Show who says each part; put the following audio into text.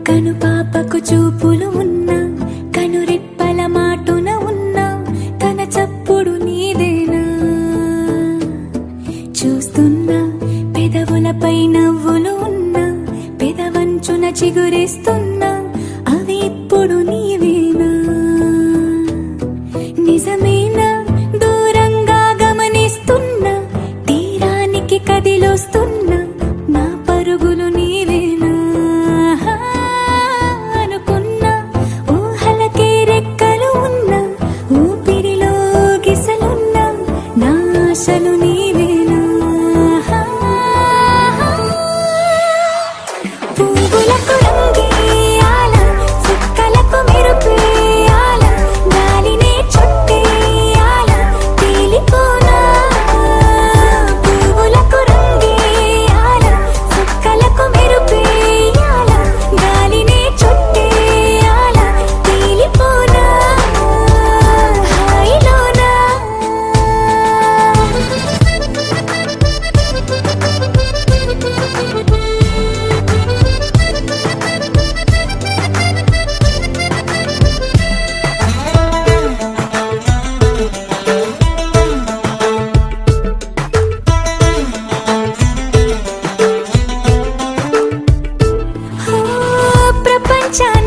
Speaker 1: కను పాపకు చూపులు ఉన్నా, కను రెప్పల మాటున ఉన్నా, తన చప్పుడు నీదేనా? చూస్తున్నా పెదవులపై నవ్వులు ఉన్నా, పెదవంచున చిగురేస్తున్నా, అవి ఇప్పుడు నీవేనా? నిజమేనా దూరంగా గమనిస్తున్నా, తీరానికి కదిలొస్తున్నా, నా పరుగులు నీవేనా? అనుకున్నా ఊహలకే రెక్కలు ఉన్నా, ఊపిరిలో గిసలున్నా, నా ఆశలు నీవేనా? పువ్వులకు రంగేయాల, చుక్కలకు మెరుపేయాల, గాలినే చుట్టేయాల, తేలిపోనా? పువ్వులకు రంగేయాల, చుక్కలకు మెరుపేయాల, గాలినే చుట్టేయాల, తేలిపోనా? హాయిలోనా? ప్రపంచాన్ని